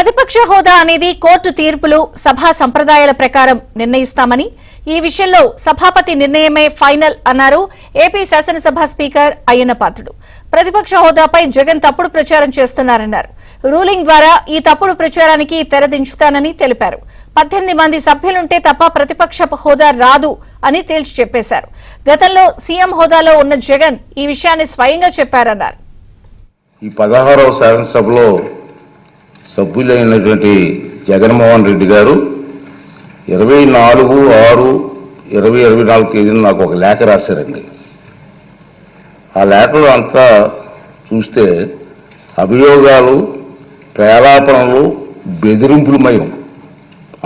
ప్రతిపక్ష హోదా అనేది కోర్టు తీర్పులు సభా సంప్రదాయాల ప్రకారం నిర్ణయిస్తామని ఈ విషయంలో సభాపతి నిర్ణయమే ఫైనల్ అన్నారు ఏపీ శాసనసభ స్పీకర్ అయ్యన్న పాత్రుడు. ప్రతిపక్ష హోదాపై జగన్ తప్పుడు ప్రచారం చేస్తున్నారన్నారు. రూలింగ్ ద్వారా ఈ తప్పుడు ప్రచారానికి తెరదించుతానని తెలిపారు. 18 మంది సభ్యులుంటే తప్ప ప్రతిపక్ష హోదా రాదు అని తేల్చి చెప్పేశారు. గతంలో సీఎం హోదాలో ఉన్న జగన్ ఈ విషయాన్ని స్వయంగా చెప్పారన్నారు. ఈ 16వ శాసనసభలో సభ్యులైనటువంటి జగన్మోహన్ రెడ్డి గారు 24/6/2024 తేదీన నాకు ఒక లేఖ రాశారండి. ఆ లేఖలో అంతా చూస్తే అభియోగాలు, ప్రేలాపనలు, బెదిరింపులమయం,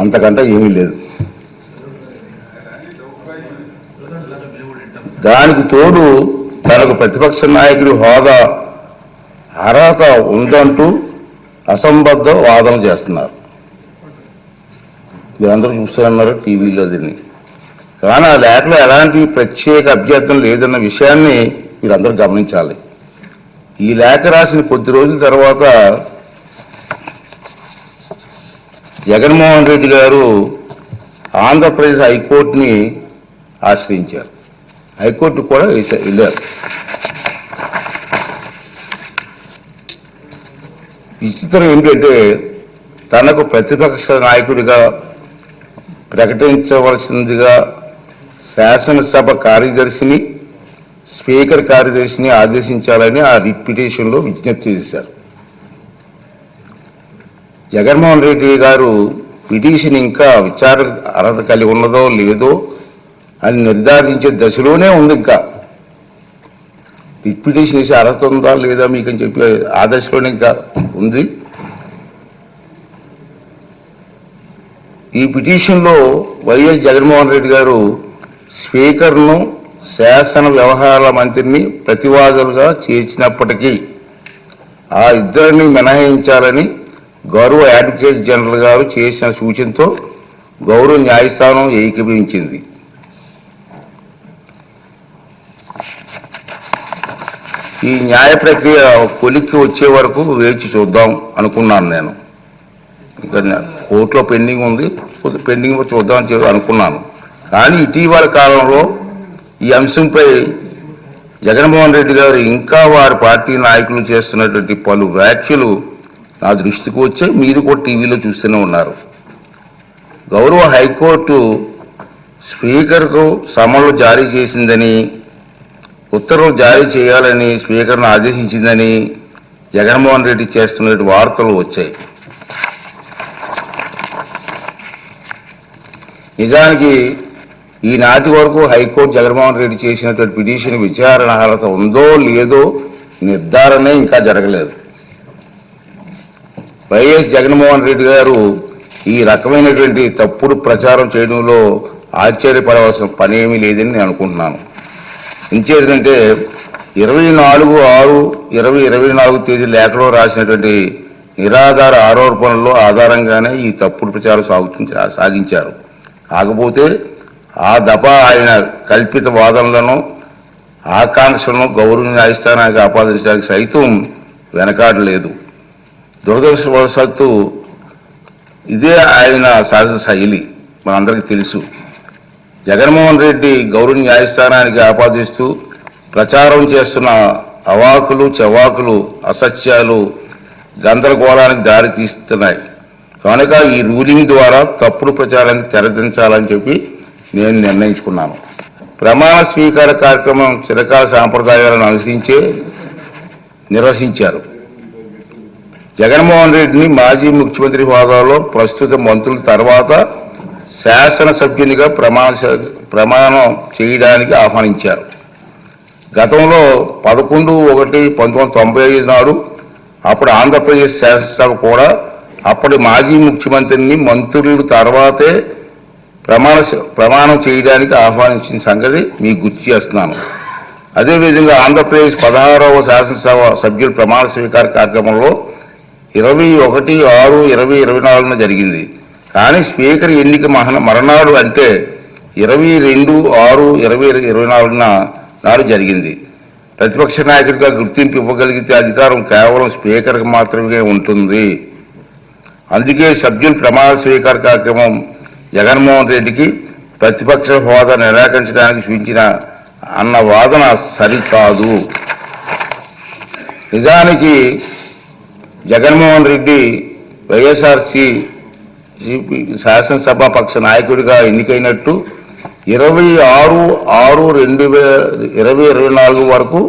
అంతకంటే ఏమీ లేదు. దానికి తోడు తనకు ప్రతిపక్ష నాయకుడి హోదా అర్హత ఉందంటూ అసంబద్ధ వాదన చేస్తున్నారు. మీరందరూ చూస్తున్నారు టీవీలో దీన్ని. కానీ ఆ లేఖలో ఎలాంటి ప్రత్యేక అభ్యర్థన లేదన్న విషయాన్ని మీరందరూ గమనించాలి. ఈ లేఖ రాసిన కొద్ది రోజుల తర్వాత జగన్మోహన్ రెడ్డి గారు ఆంధ్రప్రదేశ్ హైకోర్టుని ఆశ్రయించారు. హైకోర్టు కూడా వెళ్ళారు. విచిత్రం ఏంటంటే తనకు ప్రతిపక్ష నాయకుడిగా ప్రకటించవలసిందిగా శాసనసభ కార్యదర్శిని, స్పీకర్ కార్యదర్శిని ఆదేశించాలని ఆ రిట్ పిటిషన్లో విజ్ఞప్తి చేశారు. జగన్మోహన్ రెడ్డి గారు పిటిషన్ ఇంకా విచారణ అర్హత కలిగి ఉన్నదో లేదో అని నిర్ధారించే దశలోనే ఉంది. ఇంకా రిట్ పిటిషన్ వేసే అర్హత ఉందా లేదా మీకు అని చెప్పి ఆ దశలోనే ఇంకా ఉంది. ఈ పిటిషన్లో వైఎస్ జగన్మోహన్ రెడ్డి గారు స్పీకర్ను, శాసన వ్యవహారాల మంత్రిని ప్రతివాదులుగా చేర్చినప్పటికీ ఆ ఇద్దరిని మినహాయించాలని గౌరవ అడ్వకేట్ జనరల్ గారు చేసిన సూచనతో గౌరవ న్యాయస్థానం ఏకీభవించింది. ఈ న్యాయ ప్రక్రియ కొలిక్కి వచ్చే వరకు వేచి చూద్దాం అనుకున్నాను. నేను ఇక్కడ కోర్టులో పెండింగ్ ఉంది, పెండింగ్ చూద్దాం అనుకున్నాను. కానీ ఇటీవల కాలంలో ఈ అంశంపై జగన్మోహన్ రెడ్డి గారు ఇంకా వారి పార్టీ నాయకులు చేస్తున్నటువంటి పలు వ్యాఖ్యలు నా దృష్టికి వచ్చాయి. మీరు కూడా టీవీలో చూస్తూనే ఉన్నారు. గౌరవ హైకోర్టు స్పీకర్కు సమన్లు జారీ చేసిందని, ఉత్తర్వులు జారీ చేయాలని స్పీకర్ను ఆదేశించిందని జగన్మోహన్ రెడ్డి చేస్తున్న వార్తలు వచ్చాయి. నిజానికి ఈనాటి వరకు హైకోర్టు జగన్మోహన్ రెడ్డి చేసినటువంటి పిటిషన్ విచారణ అర్హత ఉందో లేదో నిర్ధారణే ఇంకా జరగలేదు. వైఎస్ జగన్మోహన్ రెడ్డి గారు ఈ రకమైనటువంటి తప్పుడు ప్రచారం చేయడంలో ఆశ్చర్యపడవలసిన పని ఏమీ లేదని నేను అనుకుంటున్నాను. ఇంకేంటంటే 24/6/2024 తేదీ లేఖలో రాసినటువంటి నిరాధార ఆరోపణల్లో ఆధారంగానే ఈ తప్పుడు ప్రచారం సాగించారు. కాకపోతే ఆ దఫా ఆయన కల్పిత వాదనలను, ఆకాంక్షలను గౌరవ న్యాయస్థానానికి ఆపాదించడానికి సైతం వెనకాడలేదు. దురదృష్టవశాత్తు ఇదే ఆయన సహజ శైలి, మనందరికీ తెలుసు. జగన్మోహన్ రెడ్డి గౌరవ న్యాయస్థానానికి ఆపాదిస్తూ ప్రచారం చేస్తున్న అవాకులు, చెవాకులు, అసత్యాలు గందరగోళానికి దారి తీస్తున్నాయి. కనుక ఈ రూలింగ్ ద్వారా తప్పుడు ప్రచారానికి తెరదించాలని చెప్పి నేను నిర్ణయించుకున్నాను. ప్రమాణ స్వీకార కార్యక్రమం చిరకాల సాంప్రదాయాలను అనుసరించే నిర్వహించారు. జగన్మోహన్ రెడ్డిని మాజీ ముఖ్యమంత్రి హోదాలో ప్రస్తుత మంత్రుల తర్వాత శాసనసభ్యునిగా ప్రమాణం చేయడానికి ఆహ్వానించారు. గతంలో 11/1/1995 నాడు అప్పుడు ఆంధ్రప్రదేశ్ శాసనసభ కూడా అప్పటి మాజీ ముఖ్యమంత్రిని మంత్రుల తర్వాతే ప్రమాణం చేయడానికి ఆహ్వానించిన సంగతి మీకు గుర్తు చేస్తున్నాను. అదేవిధంగా ఆంధ్రప్రదేశ్ 16వ శాసనసభ సభ్యుల ప్రమాణ స్వీకార కార్యక్రమంలో 21/6/2024 జరిగింది. కానీ స్పీకర్ ఎన్నిక మరణాడు అంటే 22/6/2024 నాడు జరిగింది. ప్రతిపక్ష నాయకుడిగా గుర్తింపు ఇవ్వగలిగితే అధికారం కేవలం స్పీకర్కి మాత్రమే ఉంటుంది. అందుకే సభ్యుల ప్రమాణ స్వీకార కార్యక్రమం జగన్మోహన్ రెడ్డికి ప్రతిపక్ష హోదా నిరాకరించడానికి సూచించిన అన్న వాదన సరికాదు. నిజానికి జగన్మోహన్ రెడ్డి వైఎస్ఆర్సీ శాసనసభ పక్ష నాయకుడిగా ఎన్నికైనట్టు 26/6/2024 వరకు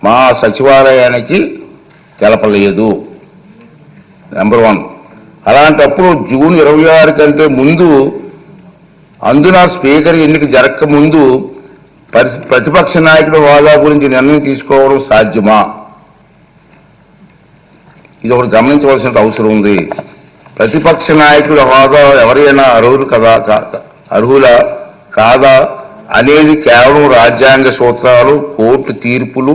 మా సచివాలయానికి తెలపలేదు. నెంబర్ 1. అలాంటప్పుడు జూన్ 26 కంటే ముందు, అందున స్పీకర్ ఎన్నిక జరగక ముందు ప్రతిపక్ష నాయకుడి హోదా గురించి నిర్ణయం తీసుకోవడం సాధ్యమా? ఇది ఒకటి గమనించవలసిన అవసరం ఉంది. ప్రతిపక్ష నాయకుడి హోదా ఎవరైనా అర్హులా కాదా అనేది కేవలం రాజ్యాంగ సూత్రాలు, కోర్టు తీర్పులు,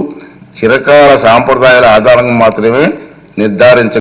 చిరకాల సాంప్రదాయాల ఆధారంగా మాత్రమే నిర్ధారించ